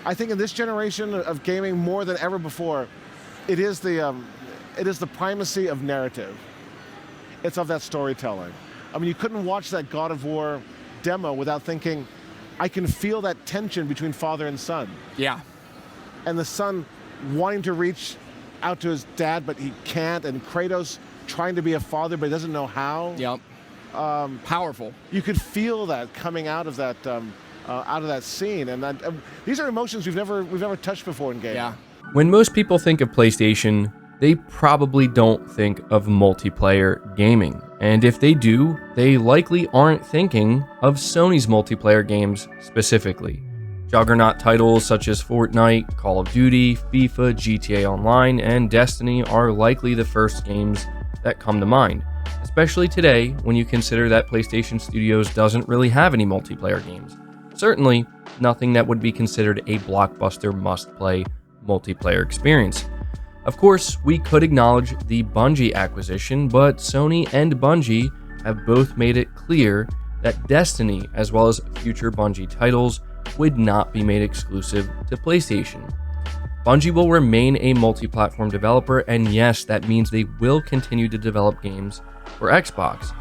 I think in this generation of gaming, more than ever before, it is the primacy of narrative. It's of that storytelling. I mean, you couldn't watch that God of War demo without thinking, I can feel that tension between father and son. Yeah. And the son wanting to reach out to his dad, but he can't, and Kratos trying to be a father, but he doesn't know how. Yep. Powerful. You could feel that coming out of that scene, and these are emotions we've never touched before in gaming. Yeah. When most people think of PlayStation, they probably don't think of multiplayer gaming. And if they do, they likely aren't thinking of Sony's multiplayer games specifically. Juggernaut titles such as Fortnite, Call of Duty, FIFA, GTA Online, and Destiny are likely the first games that come to mind, especially today when you consider that PlayStation Studios doesn't really have any multiplayer games. Certainly, nothing that would be considered a blockbuster must-play multiplayer experience. Of course, we could acknowledge the Bungie acquisition, but Sony and Bungie have both made it clear that Destiny, as well as future Bungie titles, would not be made exclusive to PlayStation. Bungie will remain a multi-platform developer, and yes, that means they will continue to develop games for Xbox.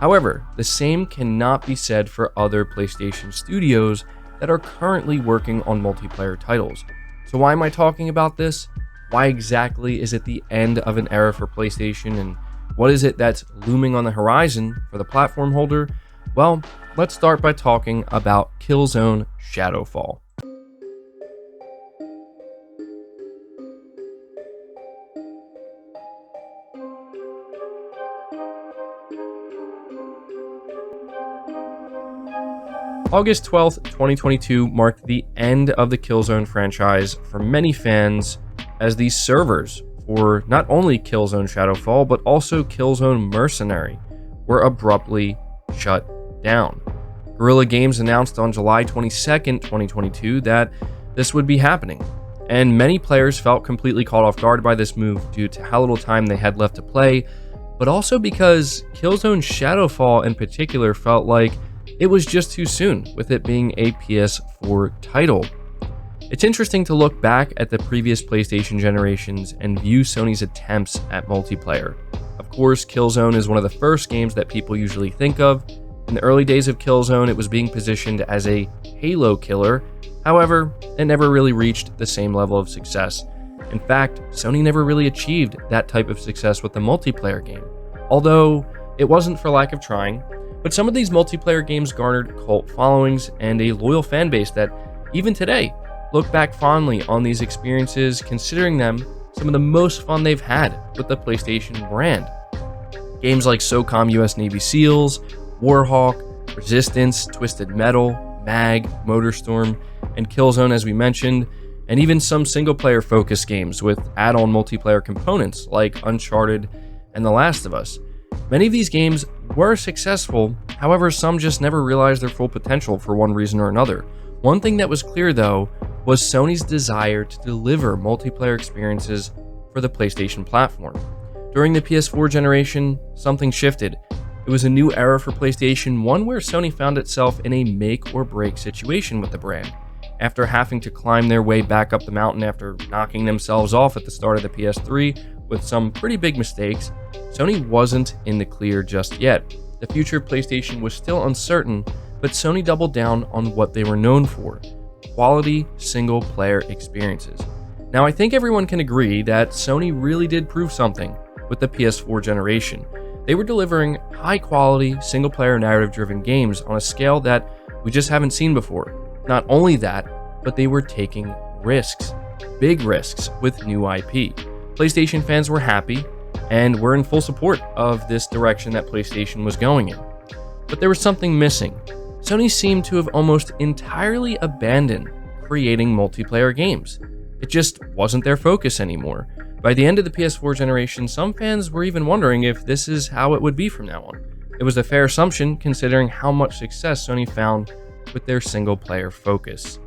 However, the same cannot be said for other PlayStation studios that are currently working on multiplayer titles. So why am I talking about this? Why exactly is it the end of an era for PlayStation, and what is it that's looming on the horizon for the platform holder? Well, let's start by talking about Killzone Shadowfall. August 12th, 2022 marked the end of the Killzone franchise for many fans, as the servers for not only Killzone Shadowfall but also Killzone Mercenary were abruptly shut down. Guerrilla Games announced on July 22nd, 2022 that this would be happening, and many players felt completely caught off guard by this move due to how little time they had left to play, but also because Killzone Shadowfall in particular felt like it was just too soon, with it being a PS4 title. It's interesting to look back at the previous PlayStation generations and view Sony's attempts at multiplayer. Of course, Killzone is one of the first games that people usually think of. In the early days of Killzone, it was being positioned as a Halo killer. However, it never really reached the same level of success. In fact, Sony never really achieved that type of success with the multiplayer game, although it wasn't for lack of trying. But some of these multiplayer games garnered cult followings and a loyal fan base that, even today, look back fondly on these experiences, considering them some of the most fun they've had with the PlayStation brand. Games like SOCOM US Navy SEALs, Warhawk, Resistance, Twisted Metal, MAG, MotorStorm, and Killzone, as we mentioned, and even some single-player focused games with add-on multiplayer components like Uncharted and The Last of Us. Many of these games were successful, however, some just never realized their full potential for one reason or another. One thing that was clear, though, was Sony's desire to deliver multiplayer experiences for the PlayStation platform. During the PS4 generation, something shifted. It was a new era for PlayStation, one where Sony found itself in a make-or-break situation with the brand. After having to climb their way back up the mountain after knocking themselves off at the start of the PS3 with some pretty big mistakes, Sony wasn't in the clear just yet. The future of PlayStation was still uncertain, but Sony doubled down on what they were known for: quality single-player experiences. Now, I think everyone can agree that Sony really did prove something with the PS4 generation. They were delivering high-quality, single-player narrative-driven games on a scale that we just haven't seen before. Not only that, but they were taking risks, big risks with new IP. PlayStation fans were happy and were in full support of this direction that PlayStation was going in. But there was something missing. Sony seemed to have almost entirely abandoned creating multiplayer games. It just wasn't their focus anymore. By the end of the PS4 generation, some fans were even wondering if this is how it would be from now on. It was a fair assumption considering how much success Sony found with their single-player focus.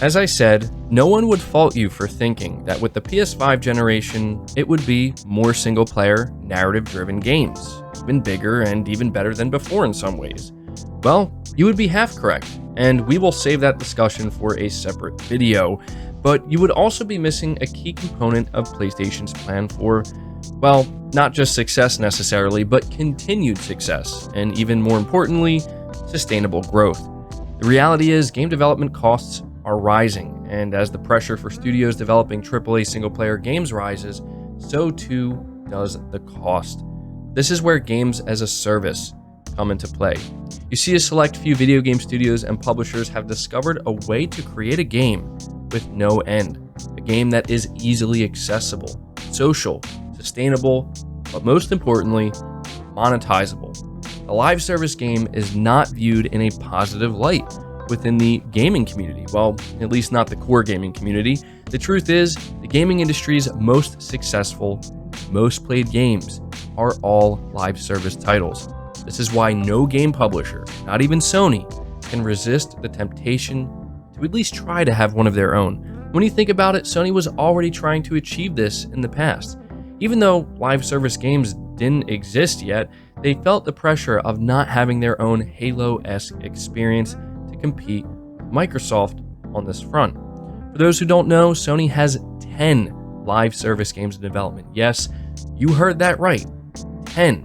As I said, no one would fault you for thinking that with the PS5 generation, it would be more single-player, narrative-driven games, even bigger and even better than before in some ways. Well, you would be half correct, and we will save that discussion for a separate video, but you would also be missing a key component of PlayStation's plan for, well, not just success necessarily, but continued success, and even more importantly, sustainable growth. The reality is game development costs are rising, and as the pressure for studios developing AAA single-player games rises, so too does the cost. This is where games as a service come into play. You see, a select few video game studios and publishers have discovered a way to create a game with no end, a game that is easily accessible, social, sustainable, but most importantly, monetizable. A live service game is not viewed in a positive light within the gaming community. Well, at least not the core gaming community. The truth is, the gaming industry's most successful, most played games are all live service titles. This is why no game publisher, not even Sony, can resist the temptation to at least try to have one of their own. When you think about it, Sony was already trying to achieve this in the past. Even though live service games didn't exist yet, they felt the pressure of not having their own Halo-esque experience to compete with Microsoft on this front. For those who don't know, Sony has 10 live service games in development. Yes, you heard that right, 10.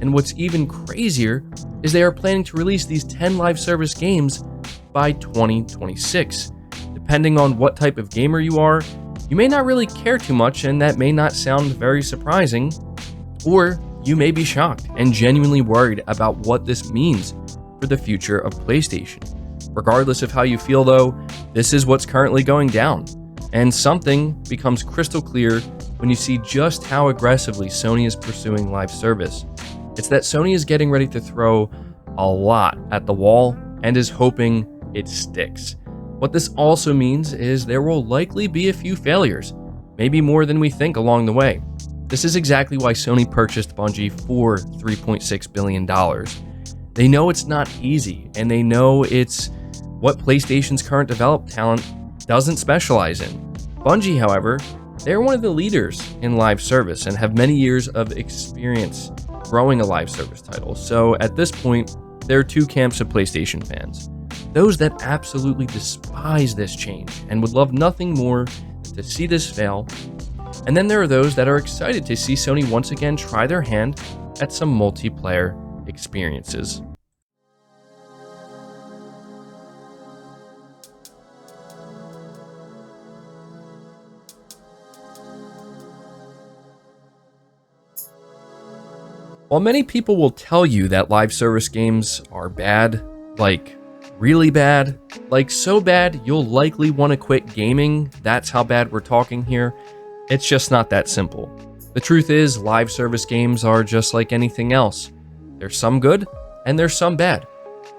And what's even crazier is they are planning to release these 10 live service games by 2026. Depending on what type of gamer you are, you may not really care too much, and that may not sound very surprising, or you may be shocked and genuinely worried about what this means for the future of PlayStation. Regardless of how you feel though, this is what's currently going down, and something becomes crystal clear when you see just how aggressively Sony is pursuing live service. It's that Sony is getting ready to throw a lot at the wall and is hoping it sticks. What this also means is there will likely be a few failures, maybe more than we think along the way. This is exactly why Sony purchased Bungie for $3.6 billion. They know it's not easy, and they know it's what PlayStation's current developed talent doesn't specialize in. Bungie, however, they're one of the leaders in live service and have many years of experience growing a live service title. So at this point, there are two camps of PlayStation fans. Those that absolutely despise this change and would love nothing more than to see this fail. And then there are those that are excited to see Sony once again try their hand at some multiplayer experiences. While many people will tell you that live service games are bad, like really bad, like so bad you'll likely want to quit gaming, that's how bad we're talking here, it's just not that simple. The truth is, live service games are just like anything else. There's some good, and there's some bad.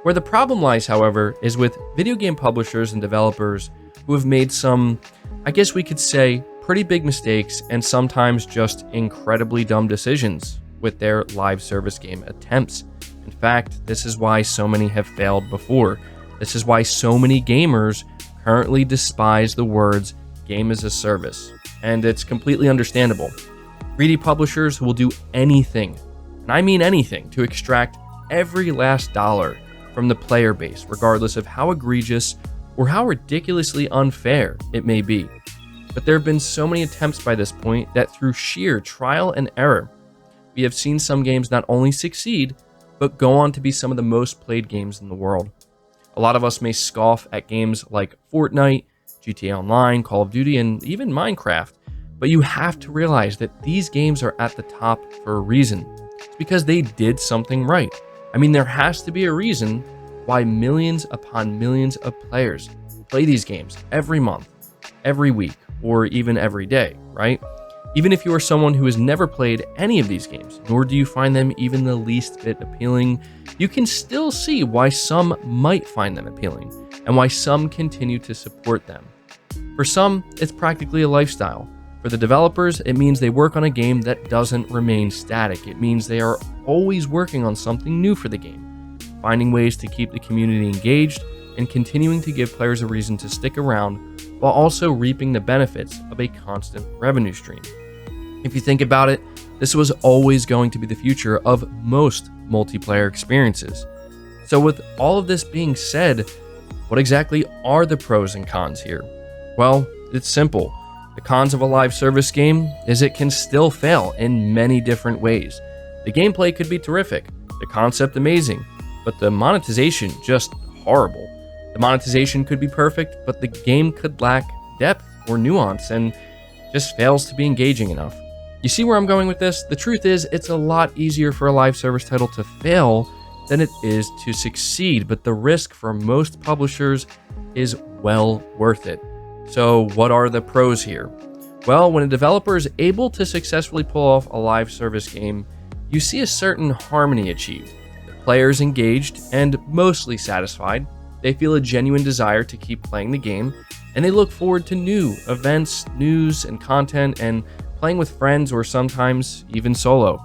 Where the problem lies, however, is with video game publishers and developers who have made some, I guess we could say, pretty big mistakes and sometimes just incredibly dumb decisions with their live service game attempts. In fact, this is why so many have failed before. This is why so many gamers currently despise the words game as a service, and it's completely understandable. Greedy publishers will do anything, and I mean anything, to extract every last dollar from the player base, regardless of how egregious or how ridiculously unfair it may be. But there have been so many attempts by this point that through sheer trial and error, we have seen some games not only succeed, but go on to be some of the most played games in the world. A lot of us may scoff at games like Fortnite, GTA Online, Call of Duty, and even Minecraft, but you have to realize that these games are at the top for a reason. It's because they did something right. I mean, there has to be a reason why millions upon millions of players play these games every month, every week, or even every day, right? Even if you are someone who has never played any of these games, nor do you find them even the least bit appealing, you can still see why some might find them appealing, and why some continue to support them. For some, it's practically a lifestyle. For the developers, it means they work on a game that doesn't remain static. It means they are always working on something new for the game. finding ways to keep the community engaged, and continuing to give players a reason to stick around while also reaping the benefits of a constant revenue stream. If you think about it, this was always going to be the future of most multiplayer experiences. So with all of this being said, what exactly are the pros and cons here? Well, it's simple. The cons of a live service game is it can still fail in many different ways. The gameplay could be terrific, the concept amazing, but the monetization just horrible. The monetization could be perfect, but the game could lack depth or nuance and just fails to be engaging enough. You see where I'm going with this? The truth is, it's a lot easier for a live service title to fail than it is to succeed, but the risk for most publishers is well worth it. So what are the pros here? Well, when a developer is able to successfully pull off a live service game, you see a certain harmony achieved. The players engaged and mostly satisfied. They feel a genuine desire to keep playing the game, and they look forward to new events, news, and content, and playing with friends or sometimes even solo.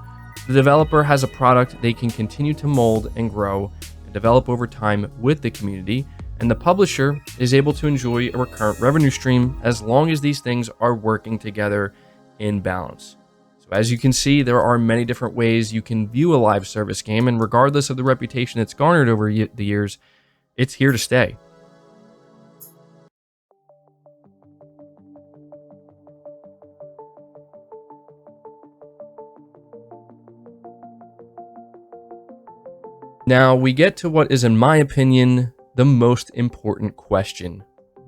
The developer has a product they can continue to mold and grow and develop over time with the community, and the publisher is able to enjoy a recurrent revenue stream as long as these things are working together in balance. So as you can see, there are many different ways you can view a live service game, and regardless of the reputation it's garnered over the years, it's here to stay. Now we get to what is, in my opinion, the most important question.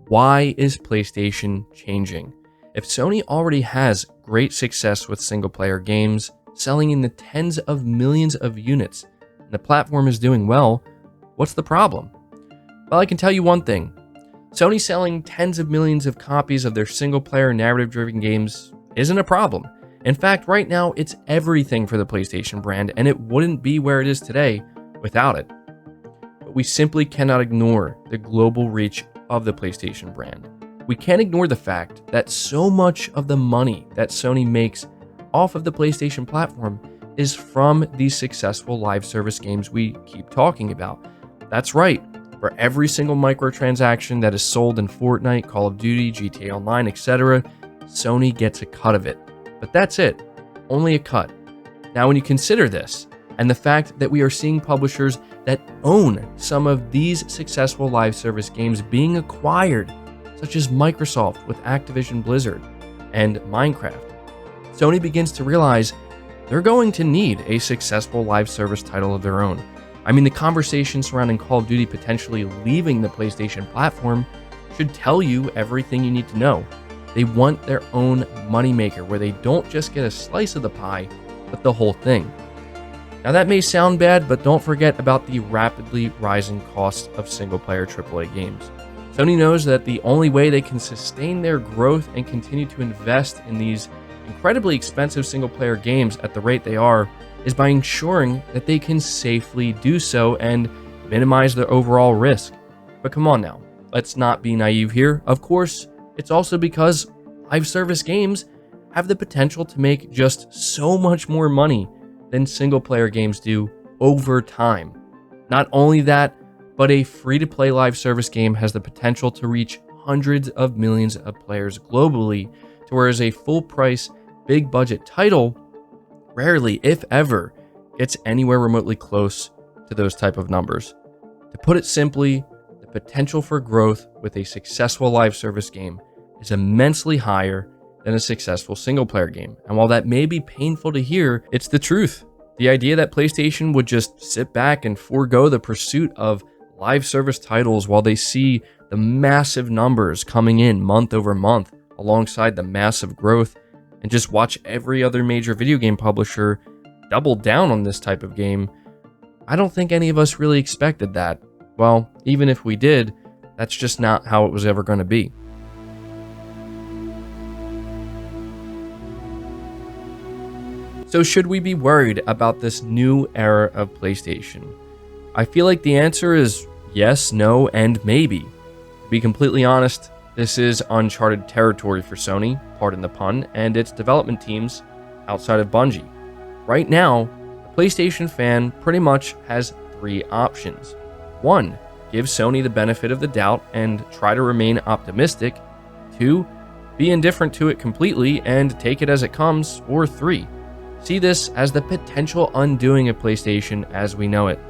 Why is PlayStation changing? If Sony already has great success with single-player games, selling in the tens of millions of units, and the platform is doing well, what's the problem? Well, I can tell you one thing. Sony selling tens of millions of copies of their single-player narrative-driven games isn't a problem. In fact, right now, it's everything for the PlayStation brand, and it wouldn't be where it is today without it. But we simply cannot ignore the global reach of the PlayStation brand. We can't ignore the fact that so much of the money that Sony makes off of the PlayStation platform is from these successful live service games we keep talking about. That's right, for every single microtransaction that is sold in Fortnite, Call of Duty, GTA Online, etc., Sony gets a cut of it. But that's it, only a cut. Now when you consider this, and the fact that we are seeing publishers that own some of these successful live service games being acquired, such as Microsoft with Activision Blizzard and Minecraft, Sony begins to realize they're going to need a successful live service title of their own. I mean, the conversation surrounding Call of Duty potentially leaving the PlayStation platform should tell you everything you need to know. They want their own moneymaker where they don't just get a slice of the pie, but the whole thing. Now that may sound bad, but don't forget about the rapidly rising costs of single-player AAA games. Sony knows that the only way they can sustain their growth and continue to invest in these incredibly expensive single-player games at the rate they are is by ensuring that they can safely do so and minimize their overall risk. But come on now, let's not be naive here. Of course, it's also because live service games have the potential to make just so much more money than single-player games do over time. Not only that, but a free-to-play live service game has the potential to reach hundreds of millions of players globally, to whereas a full-price, big-budget title rarely, if ever, gets anywhere remotely close to those type of numbers. To put it simply, the potential for growth with a successful live service game is immensely higher than a successful single-player game. And while that may be painful to hear, it's the truth. The idea that PlayStation would just sit back and forego the pursuit of live service titles while they see the massive numbers coming in month over month alongside the massive growth, and just watch every other major video game publisher double down on this type of game, I don't think any of us really expected that. Well, even if we did, that's just not how it was ever going to be. So should we be worried about this new era of PlayStation? I feel like the answer is yes, no, and maybe. To be completely honest, this is uncharted territory for Sony, pardon the pun, and its development teams outside of Bungie. Right now, the PlayStation fan pretty much has three options. 1. Give Sony the benefit of the doubt and try to remain optimistic. 2. Be indifferent to it completely and take it as it comes. Or 3. See this as the potential undoing of PlayStation as we know it.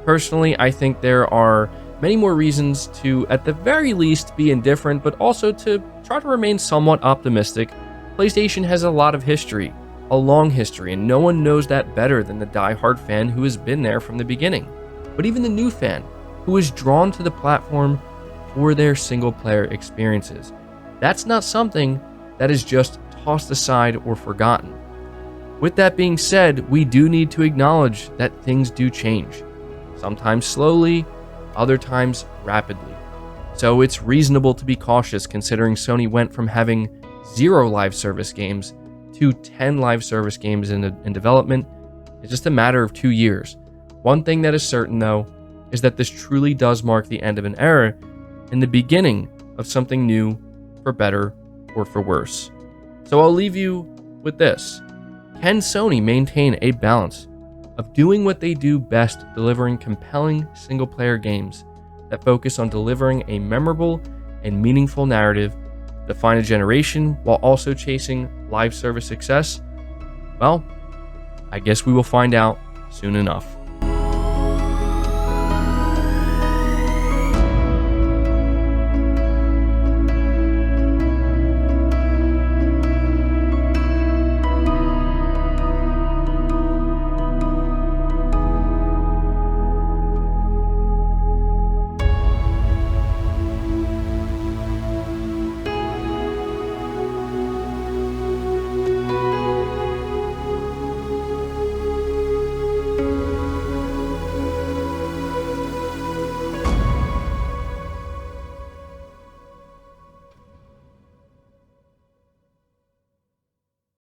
Personally, I think there are many more reasons to, at the very least, be indifferent, but also to try to remain somewhat optimistic. PlayStation has a lot of history, a long history, and no one knows that better than the die-hard fan who has been there from the beginning. But even the new fan, who is drawn to the platform for their single-player experiences. That's not something that is just tossed aside or forgotten. With that being said, we do need to acknowledge that things do change. Sometimes slowly, other times rapidly. So it's reasonable to be cautious considering Sony went from having 0 live service games to 10 live service games in development in just a matter of 2 years. One thing that is certain though, is that this truly does mark the end of an era and the beginning of something new, for better or for worse. So I'll leave you with this. Can Sony maintain a balance of doing what they do best, delivering compelling single-player games that focus on delivering a memorable and meaningful narrative, define a generation while also chasing live service success? Well, I guess we will find out soon enough.